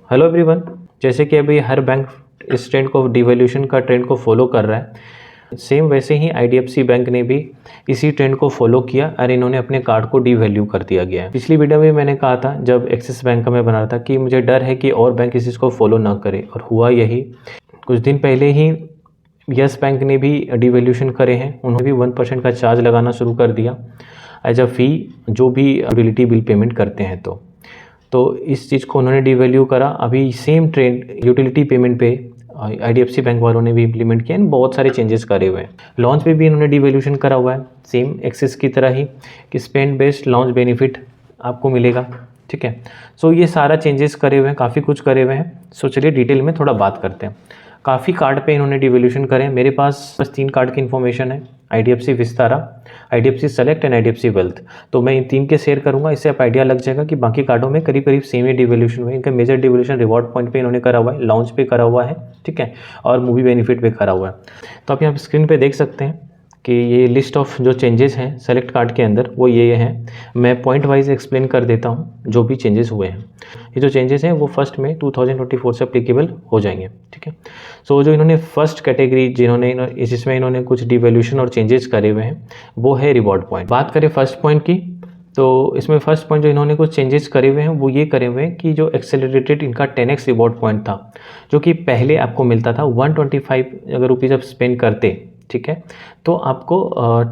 Hello everyone. जैसे कि अभी हर बैंक इस ट्रेंड को डिवैल्यूएशन का ट्रेंड को फॉलो कर रहा है, सेम वैसे ही आईडीएफसी बैंक ने भी इसी ट्रेंड को फॉलो किया और इन्होंने अपने कार्ड को डिवैल्यू कर दिया गया है। पिछली वीडियो में मैंने कहा था जब एक्सिस बैंक का मैं बना रहा था कि मुझे डर है कि और बैंक इस चीज़ को फॉलो ना करे, और हुआ यही। कुछ दिन पहले ही यस बैंक ने भी डिवैल्यूएशन करे हैं, उन्होंने भी 1% का चार्ज लगाना शुरू कर दिया एज अ फ़ी, जो भी यूटिलिटी बिल पेमेंट करते हैं। तो इस चीज़ को उन्होंने डिवैल्यू करा। अभी सेम ट्रेंड यूटिलिटी पेमेंट पे आईडीएफसी बैंक वालों ने भी इम्प्लीमेंट किया, बहुत सारे चेंजेस करे हुए हैं। लॉन्च पे भी इन्होंने डिवैल्यूएशन करा हुआ है, सेम एक्सिस की तरह ही कि स्पेंड बेस्ड लॉन्च बेनिफिट आपको मिलेगा। ठीक है, सो ये सारा चेंजेस करे हुए हैं, काफ़ी कुछ करे हुए हैं। सो चलिए डिटेल में थोड़ा बात करते हैं। काफ़ी कार्ड पे इन्होंने डिवैल्यूएशन करे। मेरे पास बस 3 कार्ड की इन्फॉर्मेशन है, IDFC Vistara, IDFC select and IDFC wealth. तो मैं इन 3 के शेयर करूंगा, इससे आप आइडिया लग जाएगा कि बाकी कार्डों में करीब करीब सेम ही डिवैल्यूएशन हुए। इनका मेजर डिवैल्यूएशन रिवॉर्ड पॉइंट पे इन्होंने करा हुआ है, लॉन्च पे करा हुआ है, ठीक है, और मूवी बेनिफिट पे करा हुआ है। तो आप यहाँ स्क्रीन पे देख सकते हैं कि ये लिस्ट ऑफ जो चेंजेस हैं सेलेक्ट कार्ड के अंदर वो ये हैं। मैं पॉइंट वाइज एक्सप्लेन कर देता हूँ जो भी चेंजेस हुए हैं। ये जो चेंजेस हैं वो 1 मई 2024 से अप्लीकेबल हो जाएंगे। ठीक है, सो जो इन्होंने फर्स्ट कैटेगरी जिसमें इन्होंने कुछ डिवैल्यूएशन और चेंजेस करे हुए हैं वो है रिवॉर्ड पॉइंट। बात करें फर्स्ट पॉइंट की, तो इसमें फर्स्ट पॉइंट जो इन्होंने कुछ चेंजेस करे हुए हैं वो ये करे हुए हैं कि जो एक्सेलरेटेड इनका 10x रिवॉर्ड पॉइंट था, जो कि पहले आपको मिलता था 125 अगर रुपीज़ आप स्पेंड करते, ठीक है, तो आपको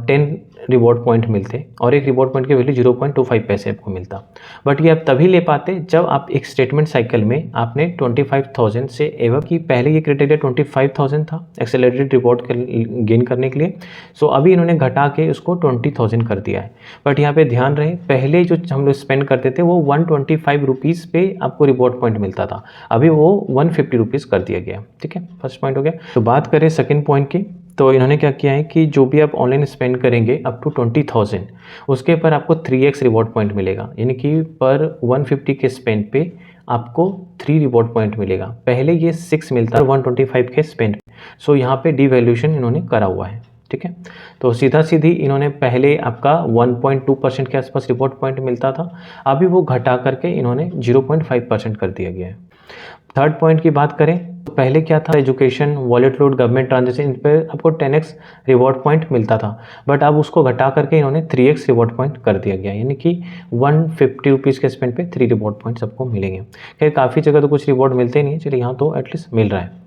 10 रिवॉर्ड पॉइंट मिलते और एक रिवॉर्ड पॉइंट की वैल्यू 0.25 पैसे आपको मिलता। बट ये आप तभी ले पाते जब आप एक स्टेटमेंट साइकिल में आपने 25,000 से एवं कि पहले ये क्राइटेरिया 25,000 था एक्सेलरेटेड रिवॉर्ड गेन करने के लिए। सो अभी इन्होंने घटा के उसको 20,000 कर दिया है। बट यहाँ पे ध्यान रहे, पहले जो हम लोग स्पेंड करते थे वो 125 रुपीज़ पे आपको रिवॉर्ड पॉइंट मिलता था, अभी वो 150 रुपीज़ कर दिया गया। ठीक है, फर्स्ट पॉइंट हो गया। तो बात करें सेकेंड पॉइंट की, तो इन्होंने क्या किया है कि जो भी आप ऑनलाइन स्पेंड करेंगे अप टू 20,000 उसके पर आपको 3x रिवॉर्ड पॉइंट मिलेगा, यानी कि पर 150 के स्पेंड पे आपको 3 रिवॉर्ड पॉइंट मिलेगा। पहले ये 6 मिलता है 125 के स्पेंड। सो यहाँ पे डिवैल्यूएशन इन्होंने करा हुआ है। ठीक है, तो सीधा सीधी इन्होंने पहले आपका 1.2% के आसपास रिवॉर्ड पॉइंट मिलता था, अभी वो घटा करके इन्होंने 0.5% कर दिया गया है। थर्ड पॉइंट की बात करें तो पहले क्या था, education, wallet load, government transaction, इन पर आपको 10x रिवॉर्ड पॉइंट मिलता था, बट अब उसको घटा करके इन्होंने 3x रिवॉर्ड पॉइंट कर दिया गया, यानी कि 150 रुपीज़ के स्पेंड पे 3 रिवॉर्ड पॉइंट सबको मिलेंगे। खैर काफ़ी जगह तो कुछ रिवॉर्ड मिलते ही नहीं, चलिए यहाँ तो एटलीस्ट मिल रहा है।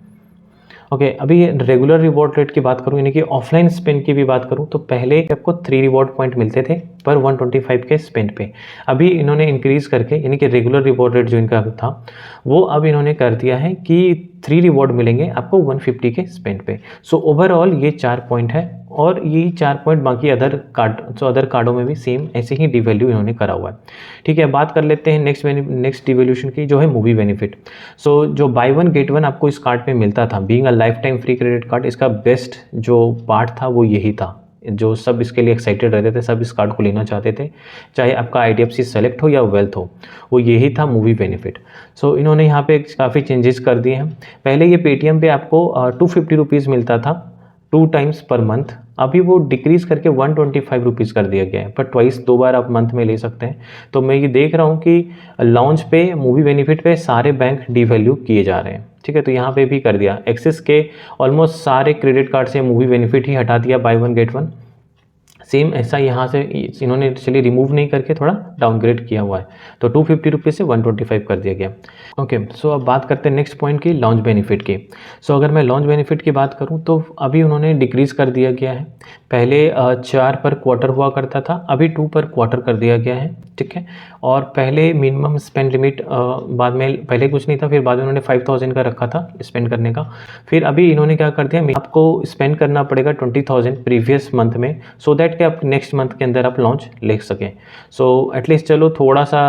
ओके, अभी रेगुलर रिवॉर्ड रेट की बात करूँ, यानी कि ऑफलाइन स्पेंड की भी बात करूँ, तो पहले आपको 3 रिवॉर्ड पॉइंट मिलते थे पर 125 के स्पेंड पे। अभी इन्होंने इंक्रीज़ करके, यानी कि रेगुलर रिवॉर्ड रेट जो इनका था वो अब इन्होंने कर दिया है कि 3 रिवॉर्ड मिलेंगे आपको 150 के स्पेंड पे। सो ओवरऑल ये 4 पॉइंट है, और ये 4 पॉइंट बाकी अदर कार्डों में भी सेम ऐसे ही डिवैल्यू इन्होंने करा हुआ है। ठीक है, बात कर लेते हैं नेक्स्ट डिवैल्यूएशन की, जो है मूवी बेनिफिट। सो जो बाय 1 गेट 1 आपको इस कार्ड पे मिलता था, being a life time free credit card, इसका बेस्ट जो पार्ट था वो यही था, जो सब इसके लिए एक्साइटेड रहते थे, सब इस कार्ड को लेना चाहते थे, चाहे आपका आईडीएफसी सेलेक्ट हो या वेल्थ हो, वो यही था मूवी बेनिफिट। सो इन्होंने यहाँ पे काफ़ी चेंजेस कर दिए हैं। पहले ये पेटीएम पे आपको 250 रुपीज़ मिलता था 2 टाइम्स पर मंथ, अभी वो डिक्रीज करके 125 रुपीज़ कर दिया गया है, पर ट्वाइस 2 बार आप मंथ में ले सकते हैं। तो मैं ये देख रहा हूँ कि लॉन्च पे मूवी बेनिफिट पे सारे बैंक डिवैल्यू किए जा रहे हैं। ठीक है, तो यहाँ पे भी कर दिया। एक्सिस के ऑलमोस्ट सारे क्रेडिट कार्ड से मूवी बेनिफिट ही हटा दिया, बाय 1 गेट 1। सेम ऐसा यहाँ से इन्होंने चलिए रिमूव नहीं करके थोड़ा डाउनग्रेड किया हुआ है, तो 250 रुपीज़ से 125 कर दिया गया। ओके, सो अब बात करते हैं नेक्स्ट पॉइंट की, लॉन्च बेनिफिट की। सो अगर मैं लॉन्च बेनिफिट की बात करूँ तो अभी उन्होंने डिक्रीज़ कर दिया गया है। पहले 4 पर क्वार्टर हुआ करता था, अभी 2 पर क्वार्टर कर दिया गया है। ठीक है, और पहले मिनिमम स्पेंड लिमिट बाद में पहले कुछ नहीं था, फिर बाद में उन्होंने 5,000 का रखा था स्पेंड करने का। फिर अभी इन्होंने क्या कर दिया, आपको स्पेंड करना पड़ेगा 20,000 प्रीवियस मंथ में, सो दैट कि आप नेक्स्ट मंथ के अंदर आप लॉन्च ले सकें। सो एटलीस्ट चलो थोड़ा सा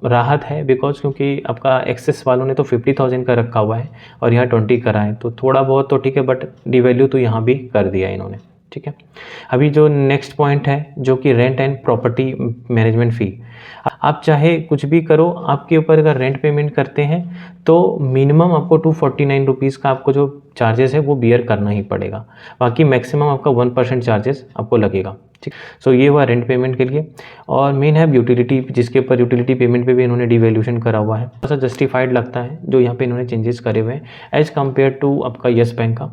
राहत है, बिकॉज क्योंकि आपका एक्सेस वालों ने तो 50,000 का रखा हुआ है और यहाँ 20 करा है, तो थोड़ा बहुत तो ठीक है, बट डिवैल्यू तो यहाँ भी कर दिया इन्होंने। ठीक है, अभी जो नेक्स्ट पॉइंट है जो कि रेंट एंड प्रॉपर्टी मैनेजमेंट फ़ी, आप चाहे कुछ भी करो, आपके ऊपर अगर रेंट पेमेंट करते हैं तो मिनिमम आपको 249 रुपीज़ का आपको जो चार्जेस है वो बियर करना ही पड़ेगा, बाकी मैक्सिमम आपका 1% चार्जेस आपको लगेगा। ठीक। सो ये हुआ रेंट पेमेंट के लिए। और मेन है यूटिलिटी, जिसके ऊपर यूटिलिटी पेमेंट पे भी इन्होंने डिवैल्यूएशन करा हुआ है। थोड़ा सा जस्टिफाइड लगता है जो यहाँ पे इन्होंने चेंजेस करे हुए हैं एज कम्पेयर टू आपका येस बैंक का,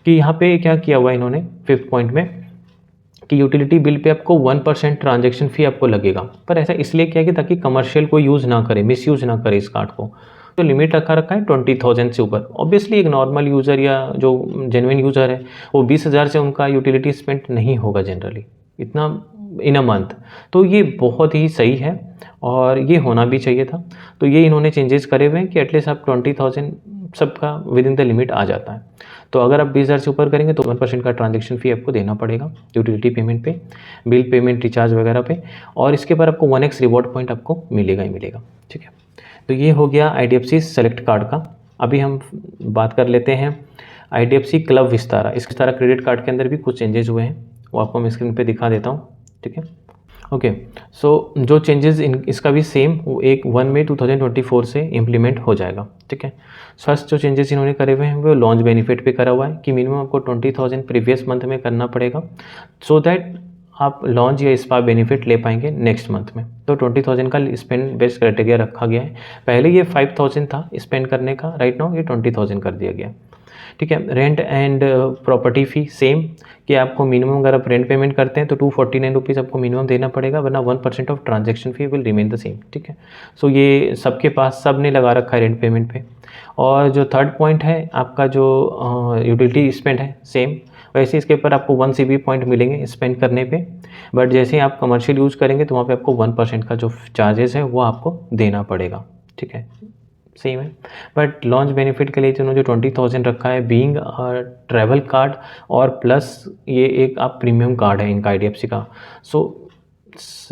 कि यहाँ पे क्या किया हुआ है इन्होंने 5th पॉइंट में कि यूटिलिटी बिल पे आपको 1% ट्रांजैक्शन फ़ी आपको लगेगा। पर ऐसा इसलिए किया कि ताकि कमर्शियल को यूज़ ना करे, मिसयूज़ ना करे इस कार्ड को। तो लिमिट रखा है 20,000 से ऊपर। ऑब्वियसली एक नॉर्मल यूज़र या जो जेन्युइन यूज़र है वो 20,000 से उनका यूटिलिटी स्पेंड नहीं होगा जनरली इतना इन अ मंथ। तो ये बहुत ही सही है और ये होना भी चाहिए था। तो ये इन्होंने चेंजेस करे हुए हैं कि एटलीस्ट आप 20,000 सबका विद इन द लिमिट आ जाता है। तो अगर आप 20,000 से ऊपर करेंगे तो 1% का ट्रांजैक्शन फ़ी आपको देना पड़ेगा यूटिलिटी पेमेंट पे, बिल पेमेंट, रिचार्ज वगैरह पे, और इसके पर आपको 1x रिवॉर्ड पॉइंट आपको मिलेगा ही मिलेगा। ठीक है, तो ये हो गया IDFC सेलेक्ट कार्ड का। अभी हम बात कर लेते हैं IDFC क्लब विस्तारा। इस विस्तारा क्रेडिट कार्ड के अंदर भी कुछ चेंजेस हुए हैं, वो आपको मैं स्क्रीन पे दिखा देता हूँ। ठीक है, ओके। सो जो चेंजेस इसका भी सेम वो 1 मई 2024 से इम्प्लीमेंट हो जाएगा। ठीक है, फर्स्ट जो चेंजेस इन्होंने करे हुए हैं वो लॉन्च बेनिफिट पे करा हुआ है कि मिनिमम आपको 20,000 प्रीवियस मंथ में करना पड़ेगा सो दैट आप लॉन्च या स्पा बेनिफिट ले पाएंगे नेक्स्ट मंथ में। तो 20,000 का स्पेंड बेस्ट क्राइटेरिया रखा गया है। पहले ये 5,000 था स्पेंड करने का, राइट नाउ ये 20,000 कर दिया गया। ठीक है, rent and property fee same कि आपको मिनिमम अगर आप रेंट पेमेंट करते हैं तो 249 रुपीज़ आपको मिनिमम देना पड़ेगा, वरना 1% of transaction fee will remain the same. ठीक है, सो ये सबके पास सब ने लगा रखा है रेंट पेमेंट पे। और जो थर्ड पॉइंट है आपका जो यूटिलिटी स्पेंड है सेम, वैसे इसके ऊपर आपको 1 CB पॉइंट मिलेंगे स्पेंड करने पे, बट जैसे ही आप कमर्शियल यूज़ करेंगे तो वहाँ पे आपको 1% का जो चार्जेस है वो आपको देना पड़ेगा। ठीक है, सेम है। बट लॉन्च बेनिफिट के लिए जो 20,000 रखा है बीइंग ट्रैवल कार्ड और प्लस ये एक आप प्रीमियम कार्ड है इनका IDFC का। सो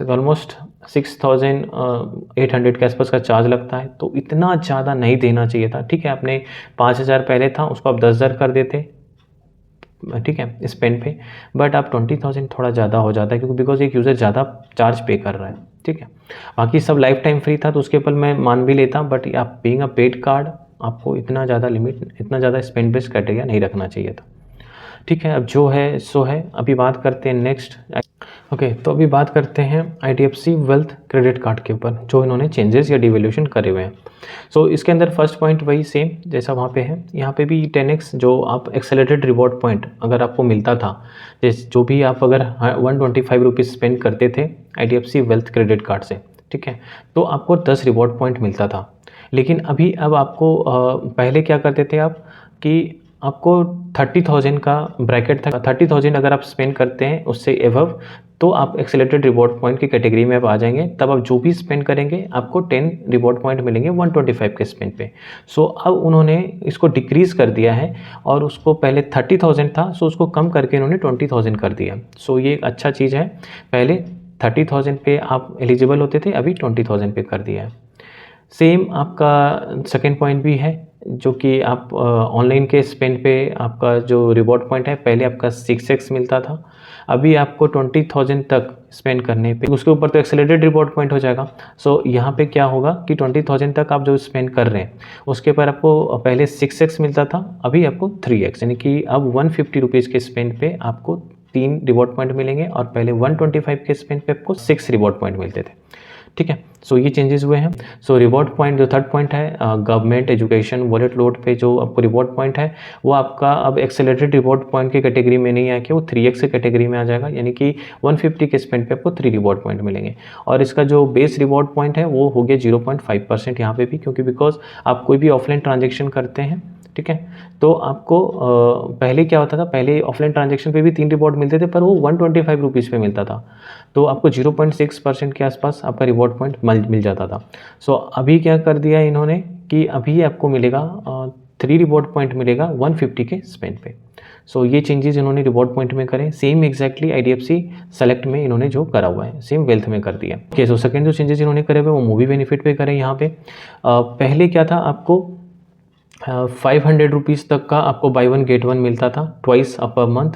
ऑलमोस्ट 6,800 के आसपास का चार्ज लगता है, तो इतना ज़्यादा नहीं देना चाहिए था। ठीक है, आपने 5,000 पहले था उसको आप 10,000 कर देते, ठीक है, स्पेंड पे, बट आप 20,000 थोड़ा ज़्यादा हो जाता है क्योंकि बिकॉज एक यूज़र ज़्यादा चार्ज पे कर रहा है। ठीक है, बाकी सब लाइफ टाइम फ्री था तो उसके ऊपर मैं मान भी लेता, बट आप बीइंग अ पेड कार्ड आपको इतना ज़्यादा लिमिट, इतना ज़्यादा स्पेंड बेस्ड क्राइटेरिया नहीं रखना चाहिए था। ठीक है, अब जो है सो है। अभी बात करते हैं नेक्स्ट। ओके, तो अभी बात करते हैं IDFC वेल्थ क्रेडिट कार्ड के ऊपर जो इन्होंने चेंजेस या डिवैल्यूएशन करे हुए हैं। सो इसके अंदर फर्स्ट पॉइंट वही सेम जैसा वहाँ पे है, यहाँ पे भी 10x जो आप एक्सेलरेटेड रिवॉर्ड पॉइंट अगर आपको मिलता था, जो भी आप अगर 125 रुपीज़ स्पेंड करते थे IDFC वेल्थ क्रेडिट कार्ड से, ठीक है, तो आपको 10 रिवॉर्ड पॉइंट मिलता था। लेकिन अभी अब आपको पहले क्या करते थे आप कि आपको 30,000 का ब्रैकेट था, 30,000 अगर आप स्पेंड करते हैं उससे एबव तो आप एक्सेलरेटेड रिवॉर्ड पॉइंट की कैटेगरी में आप आ जाएंगे। तब आप जो भी स्पेंड करेंगे आपको 10 रिवॉर्ड पॉइंट मिलेंगे 125 के स्पेंड पे। सो अब उन्होंने इसको डिक्रीज़ कर दिया है और उसको पहले 30,000 था, सो उसको कम करके इन्होंने 20,000 कर दिया। सो ये एक अच्छा चीज़ है, पहले 30,000 पे आप एलिजिबल होते थे, अभी 20,000 पे कर दिया है। सेम आपका सेकेंड पॉइंट भी है जो कि आप ऑनलाइन के स्पेंड पे आपका जो रिवॉर्ड पॉइंट है पहले आपका 6x मिलता था, अभी आपको 20,000 तक स्पेंड करने पे उसके ऊपर तो एक्सेलरेटेड रिवॉर्ड पॉइंट हो जाएगा। सो यहाँ पे क्या होगा कि 20,000 तक आप जो स्पेंड कर रहे हैं उसके ऊपर आपको पहले 6x मिलता था, अभी आपको 3x, यानी कि अब 150 रुपीज़ के स्पेंड पे आपको 3 रिवॉर्ड पॉइंट मिलेंगे और पहले 125 के स्पेंड पे आपको 6 रिवॉर्ड पॉइंट मिलते थे। ठीक है, सो ये चेंजेस हुए हैं। सो रिवॉर्ड पॉइंट जो थर्ड पॉइंट है गवर्नमेंट एजुकेशन वॉलेट लोड पे जो आपको रिवॉर्ड पॉइंट है वो आपका अब एक्सेलरेटेड रिवॉर्ड पॉइंट की कैटेगरी में नहीं आके वो 3x की कैटेगरी में आ जाएगा, यानी कि 150 के स्पेंड पे आपको 3 रिवॉर्ड पॉइंट मिलेंगे। और इसका जो बेस रिवॉर्ड पॉइंट है वो हो गया 0.5% यहाँ पे भी, क्योंकि बिकॉज आप कोई भी ऑफलाइन ट्रांजेक्शन करते हैं, ठीक है, तो आपको पहले क्या होता था, पहले ऑफलाइन ट्रांजेक्शन पे भी 3 रिवॉर्ड मिलते थे पर वो 125 रुपीज़ पे मिलता था, तो आपको 0.6% के आसपास आपका रिवॉर्ड पॉइंट मिल जाता था। सो अभी क्या कर दिया इन्होंने कि अभी आपको मिलेगा 3 रिवॉर्ड पॉइंट मिलेगा 150 के स्पेंड पे। सो ये चेंजेस इन्होंने रिवॉर्ड पॉइंट में करे, सेम एग्जैक्टली IDFC सेलेक्ट में इन्होंने जो करा हुआ है सेम वेल्थ में कर दिया। ओके, सो सेकंड जो चेंजेस इन्होंने करे हुए वो मूवी बेनिफिट पे करे। यहाँ पे पहले क्या था, आपको 500 रुपीज़ तक का आपको बाई 1 गेट 1 मिलता था ट्वाइस पर मंथ,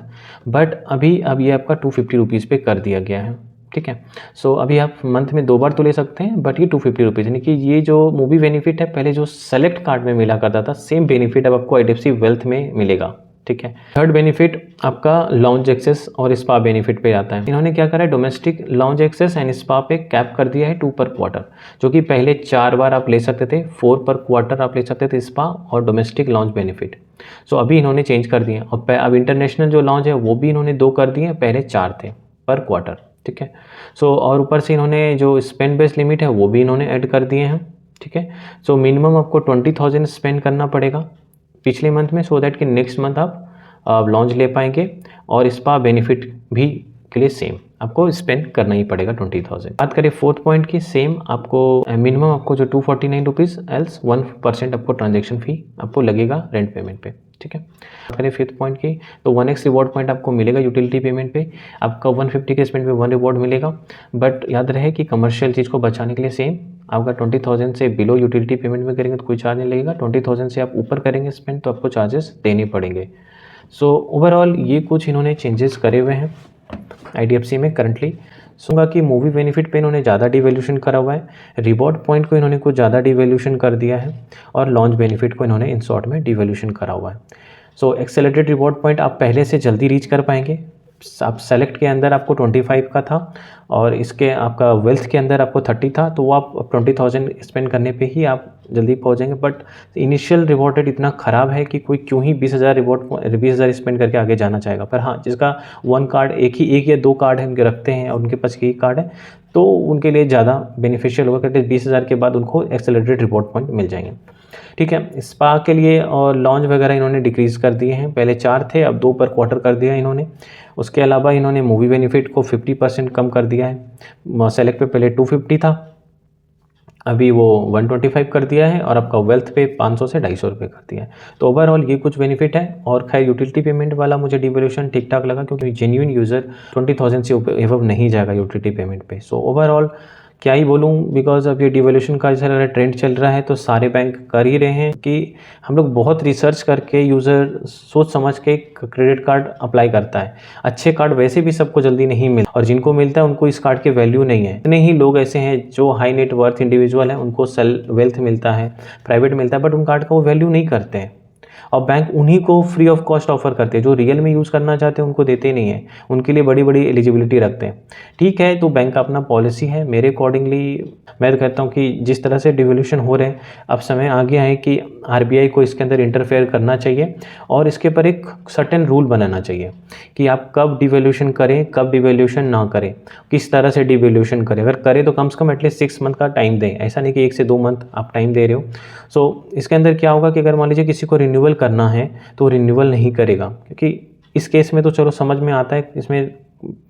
बट अभी अब ये आपका 250 रुपीज़ पे कर दिया गया है। ठीक है, सो अभी आप मंथ में 2 बार तो ले सकते हैं, बट ये 250 रुपीज़, यानी कि ये जो मूवी बेनिफिट है पहले जो सेलेक्ट कार्ड में मिला करता था सेम बेनिफिट अब आपको IDFC वेल्थ में मिलेगा। ठीक है। थर्ड बेनिफिट आपका लाउंज एक्सेस और स्पा बेनिफिट पे आता है। इन्होंने क्या करा है, domestic lounge access and spa पे कैप कर दिया है 2 पर क्वार्टर, जो कि पहले 4 बार आप ले सकते थे, 4 पर क्वार्टर आप ले सकते थे स्पा और डोमेस्टिक लाउंज बेनिफिट। सो अभी इन्होंने चेंज कर दिए और अब इंटरनेशनल जो लाउंज है वो भी इन्होंने 2 कर दिए, पहले 4 थे पर क्वार्टर, ठीक है। सो और ऊपर से इन्होंने जो स्पेंड बेस्ड लिमिट है वो भी इन्होंने ऐड कर दिए हैं, ठीक है। सो मिनिमम आपको 20,000 स्पेंड करना पड़ेगा पिछले मंथ में, सो दैट कि नेक्स्ट मंथ आप लॉन्च ले पाएंगे। और स्पा बेनिफिट भी के लिए सेम आपको स्पेंड करना ही पड़ेगा 20,000। बात करें फोर्थ पॉइंट की, सेम आपको मिनिमम आपको जो 249 रुपीज़ एल्स 1% आपको ट्रांजेक्शन फ़ी आपको लगेगा रेंट पेमेंट पे, ठीक है। बात करें फिफ्थ पॉइंट की, तो 1x रिवॉर्ड पॉइंट आपको मिलेगा यूटिलिटी पेमेंट पे, आपका 150 के स्पेंड पे 1 रिवॉर्ड मिलेगा। बट याद रहे कि कमर्शियल चीज़ को बचाने के लिए सेम आपका 20,000 से बिलो यूटिलिटी पेमेंट में करेंगे तो कोई चार्ज नहीं लगेगा, 20,000 से आप ऊपर करेंगे स्पेंड तो आपको चार्जेस देने पड़ेंगे। सो ओवरऑल ये कुछ इन्होंने चेंजेस करे हुए हैं IDFC में करंटली। सुनूंगा कि मूवी बेनिफिट पे इन्होंने ज़्यादा डिवैल्यूशन करा हुआ है, रिवॉर्ड पॉइंट को इन्होंने कुछ ज़्यादा डिवैल्यूशन कर दिया है और लॉन्च बेनिफिट को इन्होंने इन शॉर्ट में डिवैल्यूशन करा हुआ है। सो एक्सेलरेटेड रिवॉर्ड पॉइंट आप पहले से जल्दी रीच कर पाएंगे। आप सेलेक्ट के अंदर आपको 25 का था और इसके आपका वेल्थ के अंदर आपको 30 था, तो वो आप 20,000 स्पेंड करने पे ही आप जल्दी पहुंचेंगे। बट इनिशियल रिवॉर्ड रेट इतना ख़राब है कि कोई क्यों ही 20,000 स्पेंड करके आगे जाना चाहेगा। पर हाँ, जिसका 1 कार्ड एक या 2 कार्ड है उनके रखते हैं और उनके पास एक कार्ड है तो उनके लिए ज़्यादा बेनिफिशियल होगा, क्योंकि 20,000 के बाद उनको एक्सेलरेटेड रिवॉर्ड पॉइंट मिल जाएंगे, ठीक है। स्पा के लिए और लॉन्च वगैरह इन्होंने डिक्रीज़ कर दिए हैं, पहले 4 थे अब 2 पर क्वार्टर कर दिया इन्होंने। उसके अलावा इन्होंने मूवी बेनिफिट को 50% कम कर दिया है। सेलेक्ट पे पहले 250 था, अभी वो 125 कर दिया है और आपका वेल्थ पे 500 से 250 रुपये कर दिया है। तो ओवरऑल ये कुछ बेनिफिट है। और खैर यूटिलिटी पेमेंट वाला मुझे डिवैल्यूशन ठीक ठाक लगा, क्योंकि जेन्युइन यूज़र 20,000 से एबव नहीं जाएगा यूटिलिटी पेमेंट पे। सो ओवरऑल क्या ही बोलूँ, बिकॉज अब ये डिवैल्यूशन का जैसा लग रहा है ट्रेंड चल रहा है, तो सारे बैंक कर ही रहे हैं कि हम लोग बहुत रिसर्च करके यूज़र सोच समझ के क्रेडिट कार्ड अप्लाई करता है। अच्छे कार्ड वैसे भी सबको जल्दी नहीं मिलते और जिनको मिलता है उनको इस कार्ड की वैल्यू नहीं है। इतने ही लोग ऐसे हैं जो हाई नेट वर्थ इंडिविजुअल हैं, उनको वेल्थ मिलता है, प्राइवेट मिलता है, बट उन कार्ड का वो वैल्यू नहीं करते हैं और बैंक उन्हीं को फ्री ऑफ कॉस्ट ऑफर करते हैं। जो रियल में यूज़ करना चाहते हैं उनको देते नहीं हैं, उनके लिए बड़ी बड़ी एलिजिबिलिटी रखते हैं, ठीक है। तो बैंक का अपना पॉलिसी है। मेरे अकॉर्डिंगली मैं कहता हूँ कि जिस तरह से डिवैल्यूशन हो रहे हैं, अब समय आ गया है कि RBI को इसके अंदर इंटरफेयर करना चाहिए और इसके ऊपर एक सर्टेन रूल बनाना चाहिए कि आप कब डिवैल्यूशन करें, कब डिवैल्यूशन ना करें, किस तरह से डिवैल्यूशन करें। अगर करें तो कम से कम एटलीस्ट 6 मंथ का टाइम दें, ऐसा नहीं कि 1 से 2 मंथ आप टाइम दे रहे हो। सो इसके अंदर क्या होगा कि अगर मान लीजिए किसी को रिन्यूअल करना है तो रिन्यूअल नहीं करेगा, क्योंकि इस केस में तो चलो समझ में आता है, इसमें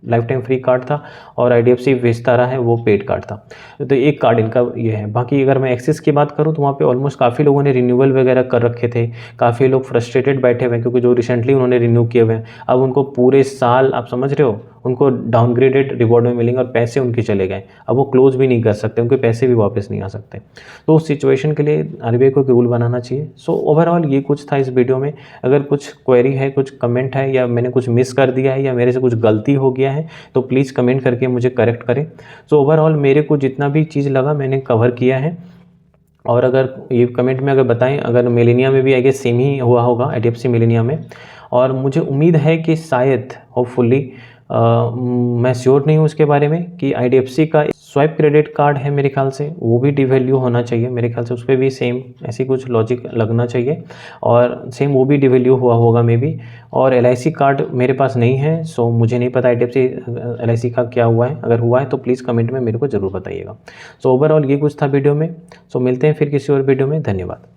लाइफ टाइम फ्री कार्ड था और IDFC विस्तारा है वो पेड कार्ड था, तो एक कार्ड इनका ये है। बाकी अगर मैं एक्सिस की बात करूँ तो वहाँ पे ऑलमोस्ट काफ़ी लोगों ने रिन्यूअल वगैरह कर रखे थे, काफ़ी लोग फ्रस्ट्रेटेड बैठे हुए हैं क्योंकि जो रिसेंटली उन्होंने रिन्यू किए हुए हैं अब उनको पूरे साल, आप समझ रहे हो, उनको डाउनग्रेडेड रिवॉर्ड में मिलेंगे और पैसे उनके चले गए, अब वो क्लोज भी नहीं कर सकते, उनके पैसे भी वापस नहीं आ सकते। तो उस सिचुएशन के लिए RBI को एक रूल बनाना चाहिए। सो ओवरऑल ये कुछ था इस वीडियो में। अगर कुछ क्वेरी है, कुछ कमेंट है या मैंने कुछ मिस कर दिया है या मेरे से कुछ गलती हो गया है तो प्लीज़ कमेंट करके मुझे करेक्ट करें। सो ओवरऑल मेरे को जितना भी चीज़ लगा मैंने कवर किया है। और अगर ये कमेंट में अगर बताएं, अगर मिलेनिया में भी आई गेस सेम ही हुआ होगा IDFC मिलेनिया में, और मुझे उम्मीद है कि शायद होपफुली मैं श्योर नहीं हूँ उसके बारे में कि IDFC का स्वाइप क्रेडिट कार्ड है मेरे ख्याल से वो भी डिवैल्यू होना चाहिए, मेरे ख्याल से उस पर भी सेम ऐसी कुछ लॉजिक लगना चाहिए और सेम वो भी डिवैल्यू हुआ होगा मे बी। और LIC कार्ड मेरे पास नहीं है, सो मुझे नहीं पता IDFC LIC का क्या हुआ है, अगर हुआ है तो प्लीज़ कमेंट में मेरे को ज़रूर बताइएगा। सो ओवरऑल ये कुछ था वीडियो में। सो मिलते हैं फिर किसी और वीडियो में। धन्यवाद।